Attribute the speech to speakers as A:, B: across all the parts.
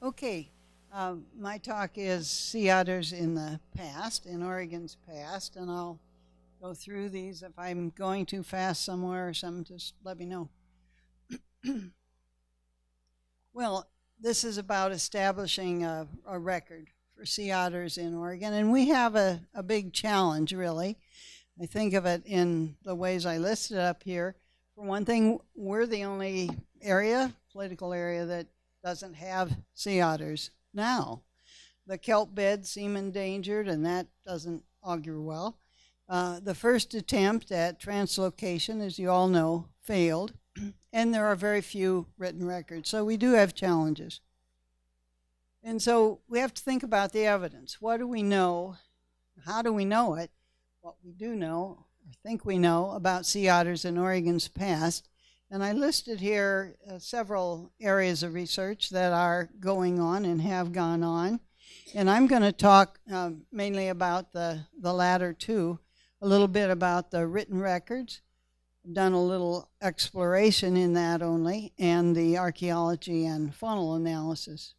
A: Okay, my talk is sea otters in the past, in Oregon's past, and I'll go through these. If I'm going too fast somewhere or something, just let me know. Well, this is about establishing a record for sea otters in Oregon, and we have a big challenge, really. I think of it in the ways I listed up here. For one thing, we're the only political area, that doesn't have sea otters now. The kelp beds seem endangered, and that doesn't augur well. The first attempt at translocation, as you all know, failed, and there are very few written records. So we do have challenges. And so we have to think about the evidence. What do we know? How do we know it? What we do know, or think we know, about sea otters in Oregon's past. And I listed here several areas of research that are going on and have gone on. And I'm going to talk mainly about the latter two, a little bit about the written records. I've done a little exploration in that only, and the archaeology and faunal analysis.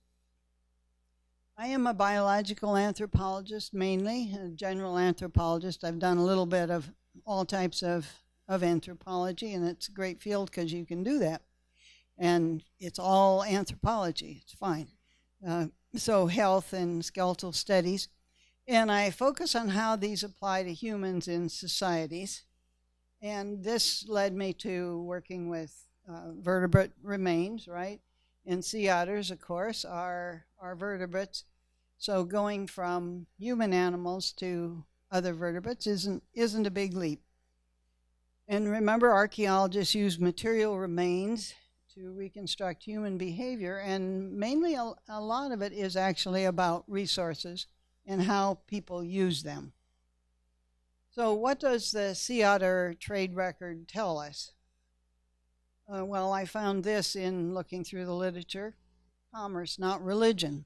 A: I am a biological anthropologist mainly, a general anthropologist. I've done a little bit of all types of anthropology, and it's a great field because you can do that. And it's all anthropology, it's fine. So health and skeletal studies. And I focus on how these apply to humans in societies. And this led me to working with vertebrate remains, right? And sea otters, of course, are vertebrates. So going from human animals to other vertebrates isn't a big leap. And remember, archaeologists use material remains to reconstruct human behavior, and mainly a lot of it is actually about resources and how people use them. So what does the Sea Otter Trade record tell us? Well, I found this in looking through the literature. Commerce, not religion,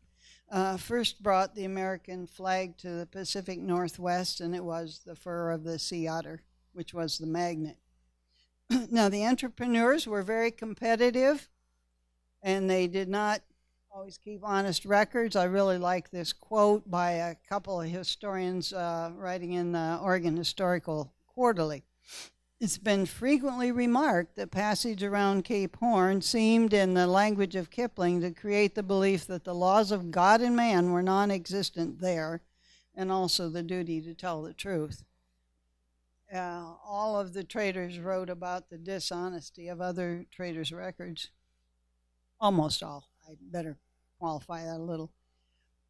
A: first brought the American flag to the Pacific Northwest, and it was the fur of the sea otter, which was the magnet. Now, the entrepreneurs were very competitive, and they did not always keep honest records. I really like this quote by a couple of historians writing in the Oregon Historical Quarterly. It's been frequently remarked that passage around Cape Horn seemed, in the language of Kipling, to create the belief that the laws of God and man were non-existent there, and also the duty to tell the truth. All of the traders wrote about the dishonesty of other traders' records. Almost all. I better qualify that a little.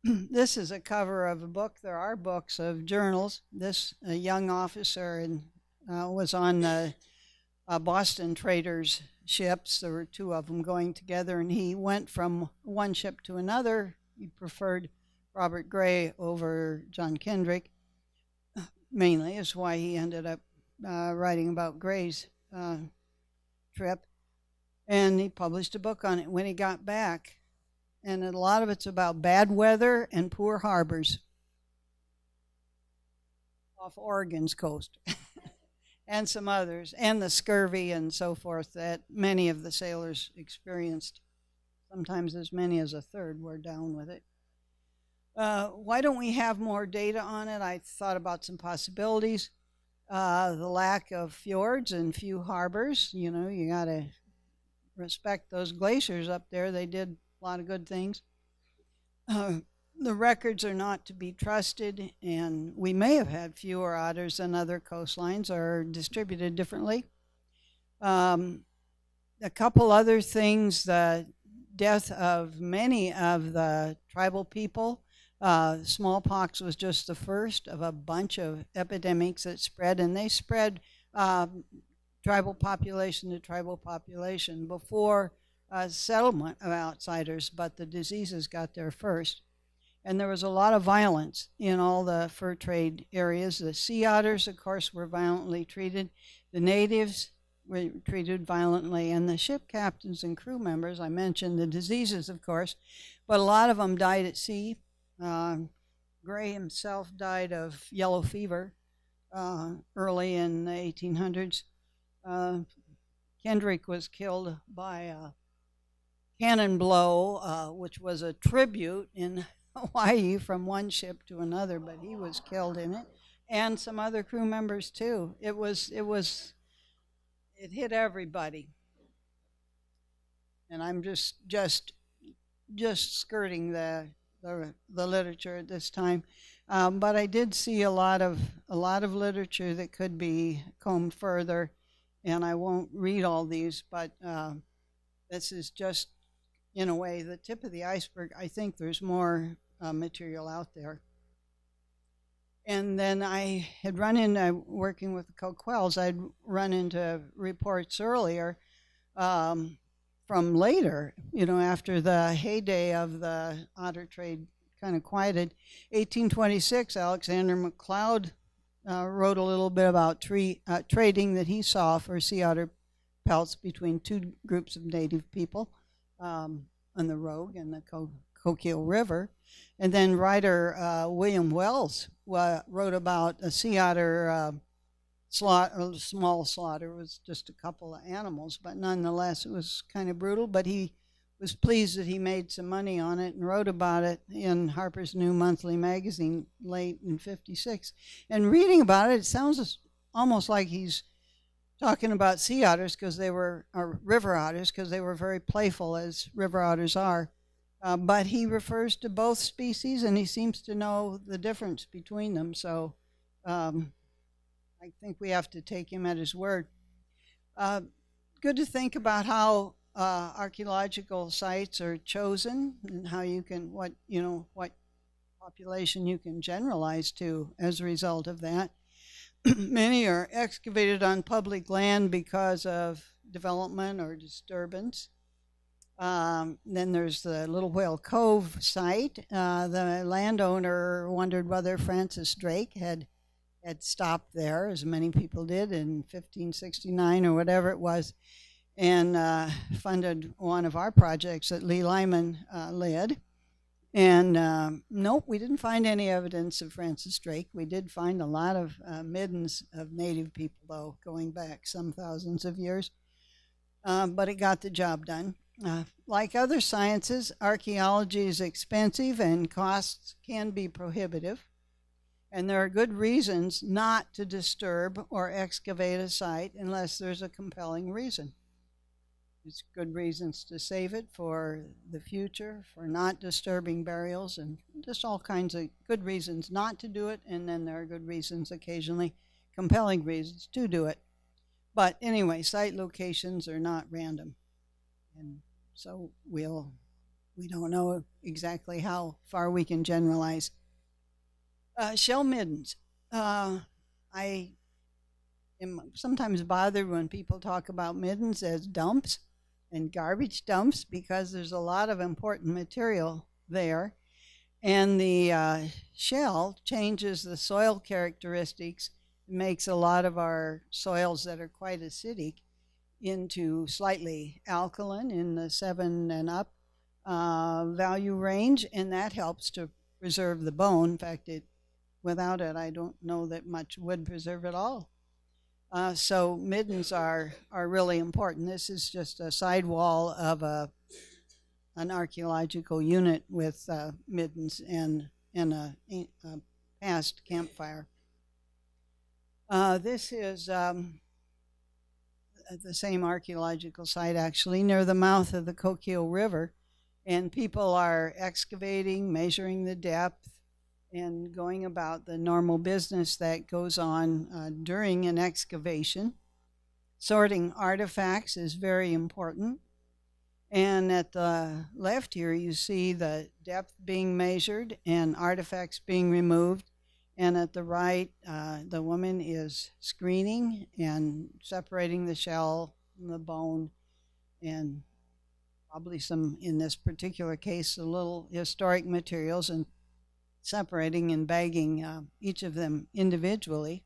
A: This is a cover of a book. There are books of journals. This a young officer was on the Boston traders' ships. There were two of them going together, and he went from one ship to another. He preferred Robert Gray over John Kendrick. Mainly is why he ended up writing about Gray's trip. And he published a book on it when he got back. And a lot of it's about bad weather and poor harbors off Oregon's coast. And some others, and the scurvy and so forth that many of the sailors experienced. Sometimes as many as a third were down with it. Why don't we have more data on it? I thought about some possibilities. The lack of fjords and few harbors. You know, you got to respect those glaciers up there. They did a lot of good things. The records are not to be trusted, and we may have had fewer otters than other coastlines, or distributed differently. A couple other things: the death of many of the tribal people. Smallpox was just the first of a bunch of epidemics that spread, and they spread tribal population to tribal population before settlement of outsiders, but the diseases got there first. And there was a lot of violence in all the fur trade areas. The sea otters, of course, were violently treated. The natives were treated violently, and the ship captains and crew members, I mentioned the diseases, of course, but a lot of them died at sea. Gray himself died of yellow fever early in the 1800s. Kendrick was killed by cannon blow, which was a tribute in Hawaii from one ship to another, but he was killed in it, and some other crew members too. It hit everybody, and I'm just skirting the literature at this time. But I did see a lot of literature that could be combed further, and I won't read all these, but this is just, in a way, the tip of the iceberg. I think there's more material out there. And then I had run into, working with the Coquelles, I'd run into reports earlier from later, after the heyday of the otter trade kind of quieted. 1826, Alexander McLeod wrote a little bit about trading that he saw for sea otter pelts between two groups of native people on the Rogue and the Coquille River. And then writer William Wells wrote about a sea otter small slaughter. It was just a couple of animals, but nonetheless it was kind of brutal. But he was pleased that he made some money on it and wrote about it in Harper's New Monthly magazine late in '56. And reading about it, it sounds almost like he's talking about sea otters because they were, or river otters, because they were very playful, as river otters are. But he refers to both species, and he seems to know the difference between them. So I think we have to take him at his word. Good to think about how archaeological sites are chosen and how you can, what population you can generalize to as a result of that. Many are excavated on public land because of development or disturbance. Then there's the Little Whale Cove site. The landowner wondered whether Francis Drake had stopped there, as many people did in 1569 or whatever it was, and funded one of our projects that Lee Lyman led. And nope, we didn't find any evidence of Francis Drake. We did find a lot of middens of native people, though, going back some thousands of years. But it got the job done. Like other sciences, archaeology is expensive and costs can be prohibitive. And there are good reasons not to disturb or excavate a site unless there's a compelling reason. There's good reasons to save it for the future, for not disturbing burials, and just all kinds of good reasons not to do it. And then there are good reasons, occasionally compelling reasons to do it. But anyway, site locations are not random. And so we don't know exactly how far we can generalize. Shell middens. I am sometimes bothered when people talk about middens as dumps and garbage dumps because there's a lot of important material there. And the shell changes the soil characteristics, makes a lot of our soils that are quite acidic into slightly alkaline in the 7 and up value range, and that helps to preserve the bone. In fact, without it, I don't know that much would preserve at all. So middens are really important. This is just a sidewall of an archaeological unit with middens and a past campfire. This is the same archaeological site, actually, near the mouth of the Coquille River. And people are excavating, measuring the depth, and going about the normal business that goes on during an excavation. Sorting artifacts is very important. And at the left here, you see the depth being measured and artifacts being removed. And at the right, the woman is screening and separating the shell from the bone, and probably some, in this particular case, a little historic materials, and separating and bagging each of them individually.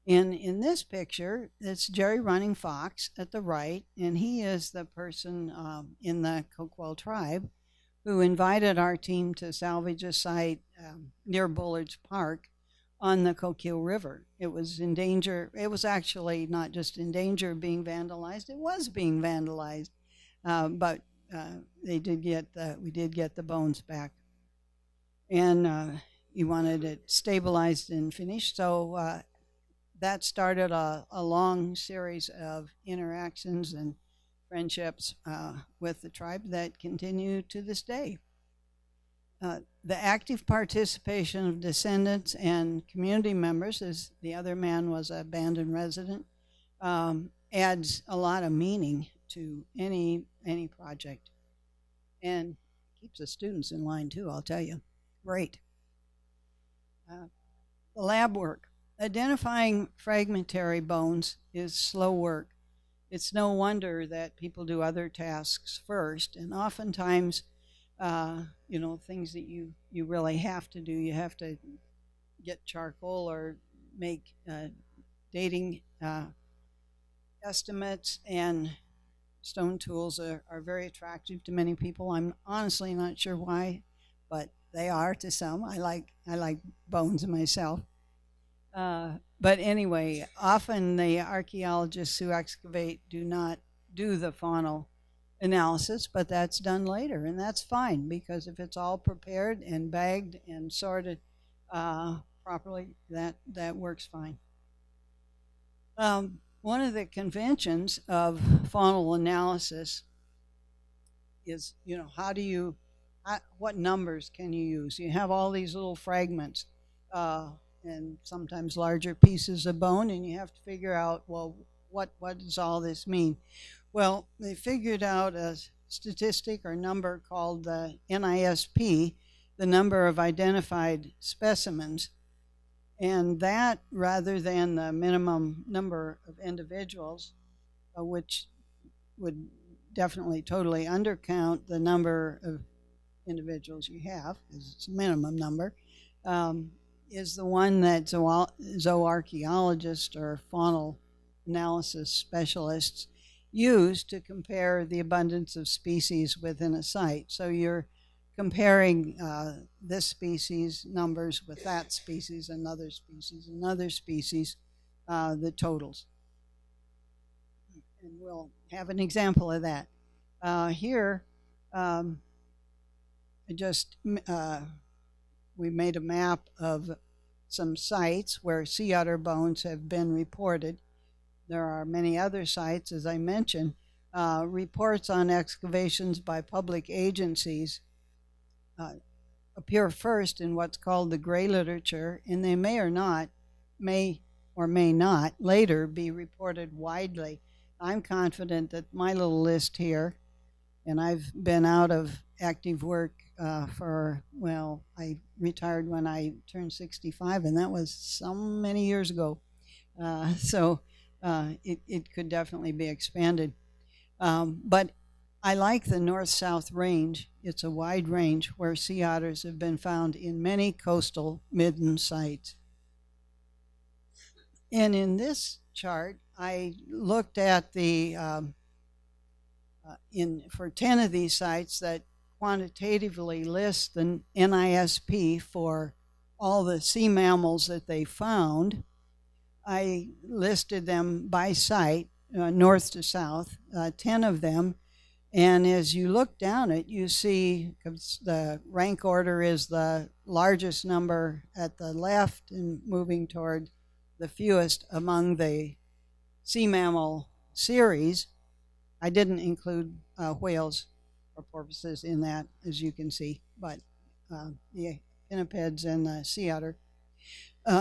A: And in this picture, it's Jerry Running Fox at the right, and he is the person in the Coquille tribe who invited our team to salvage a site near Bullard's Park on the Coquille River. It was in danger. It was actually not just in danger of being vandalized, it was being vandalized. But we did get the bones back, and he wanted it stabilized and finished. So that started a long series of interactions and friendships with the tribe that continue to this day. The active participation of descendants and community members, as the other man was an abandoned resident, adds a lot of meaning to any project, and keeps the students in line too, I'll tell you. Great. The lab work. Identifying fragmentary bones is slow work. It's no wonder that people do other tasks first, and oftentimes things that you really have to do. You have to get charcoal or make dating estimates, and stone tools are very attractive to many people. I'm honestly not sure why, but they are to some. I like bones myself. But anyway, often the archaeologists who excavate do not do the faunal analysis, but that's done later, and that's fine, because if it's all prepared and bagged and sorted properly, that works fine. One of the conventions of faunal analysis is, what numbers can you use? You have all these little fragments and sometimes larger pieces of bone, and you have to figure out, well, what does all this mean? Well, they figured out a statistic or number called the NISP, the number of identified specimens, and that, rather than the minimum number of individuals, which would definitely totally undercount the number of individuals you have, because it's a minimum number, is the one that zooarchaeologists or faunal analysis specialists use to compare the abundance of species within a site. So you're comparing this species numbers with that species, another species, the totals. And we'll have an example of that. Here, we made a map of some sites where sea otter bones have been reported. There are many other sites, as I mentioned. Reports on excavations by public agencies appear first in what's called the gray literature, and they may or may not later be reported widely. I'm confident that my little list here, and I've been out of active work I retired when I turned 65, and that was so many years ago. It could definitely be expanded. But I like the north-south range. It's a wide range where sea otters have been found in many coastal midden sites. And in this chart, I looked at for 10 of these sites that quantitatively list the NISP for all the sea mammals that they found. I listed them by site, north to south, 10 of them. And as you look down it, you see the rank order is the largest number at the left and moving toward the fewest among the sea mammal series. I didn't include whales or porpoises in that, as you can see, but the pinnipeds and the sea otter.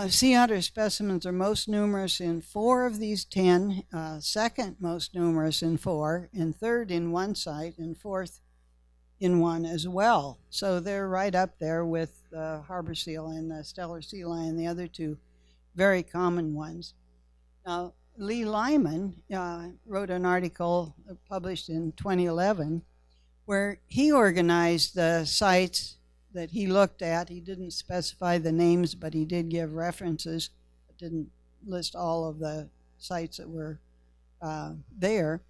A: Sea otter specimens are most numerous in 4 of these 10, second most numerous in 4, and third in one site, and fourth in one as well. So they're right up there with the harbor seal and the stellar sea lion, the other two very common ones. Now, Lee Lyman wrote an article published in 2011 where he organized the sites that he looked at. He didn't specify the names, but he did give references. It didn't list all of the sites that were there.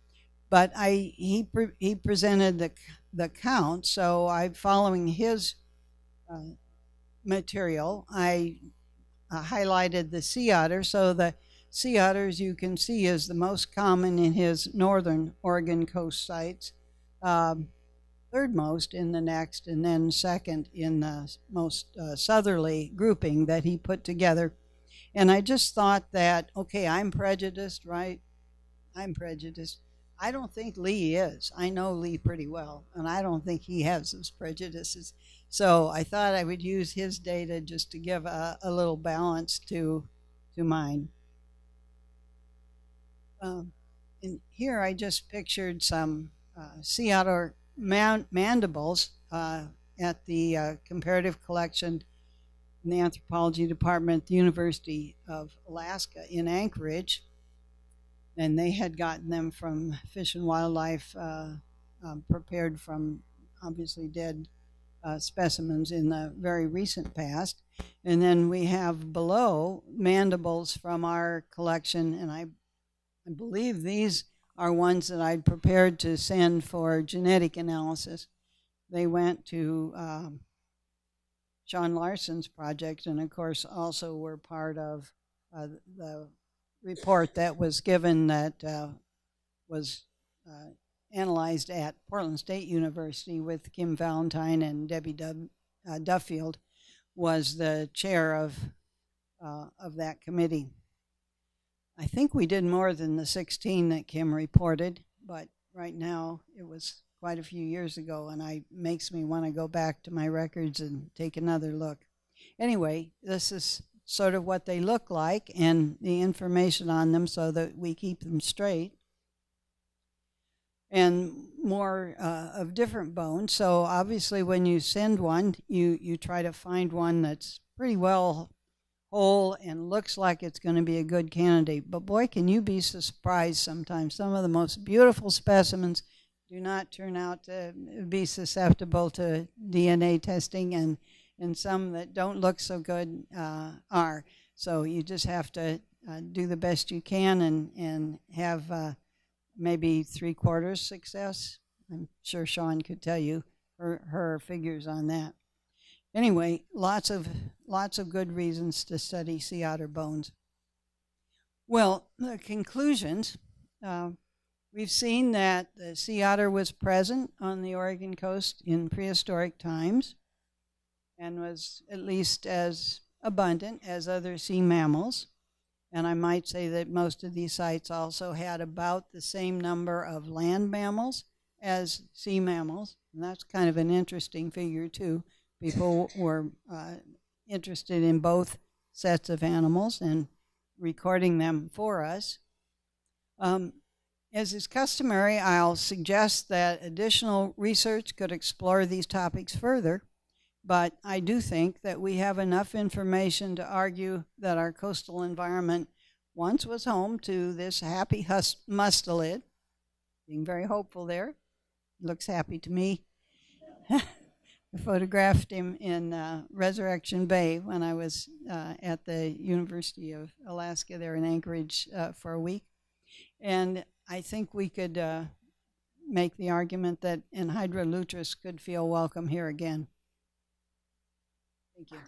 A: But he presented the count. So following his material, I highlighted the sea otter. So the sea otter, as you can see, is the most common in his northern Oregon coast sites. third most in the next, and then second in the most southerly grouping that he put together. And I just thought that, okay, I'm prejudiced, right? I'm prejudiced. I don't think Lee is. I know Lee pretty well, and I don't think he has those prejudices. So I thought I would use his data just to give a little balance to mine. And here I just pictured some sea otter mandibles at the comparative collection in the Anthropology Department at the University of Alaska in Anchorage. And they had gotten them from Fish and Wildlife, prepared from obviously dead specimens in the very recent past. And then we have below mandibles from our collection, and I believe these are ones that I'd prepared to send for genetic analysis. They went to Sean Larson's project, and of course also were part of the report that was given that was analyzed at Portland State University with Kim Valentine and Debbie Duffield was the chair of that committee. I think we did more than the 16 that Kim reported, but right now it was quite a few years ago, and it makes me want to go back to my records and take another look. Anyway, this is sort of what they look like and the information on them so that we keep them straight. And more of different bones. So obviously when you send one, you try to find one that's pretty well whole and looks like it's going to be a good candidate. But boy, can you be surprised sometimes. Some of the most beautiful specimens do not turn out to be susceptible to DNA testing, and some that don't look so good are. So you just have to do the best you can and have maybe 3/4 success. I'm sure Sean could tell you her figures on that. Anyway, lots of good reasons to study sea otter bones. Well, the conclusions. We've seen that the sea otter was present on the Oregon coast in prehistoric times and was at least as abundant as other sea mammals. And I might say that most of these sites also had about the same number of land mammals as sea mammals. And that's kind of an interesting figure too. People were interested in both sets of animals and recording them for us. As is customary, I'll suggest that additional research could explore these topics further, but I do think that we have enough information to argue that our coastal environment once was home to this happy mustelid. Being very hopeful there. Looks happy to me. I photographed him in Resurrection Bay when I was at the University of Alaska there in Anchorage for a week. And I think we could make the argument that Anhydra lutris could feel welcome here again. Thank you.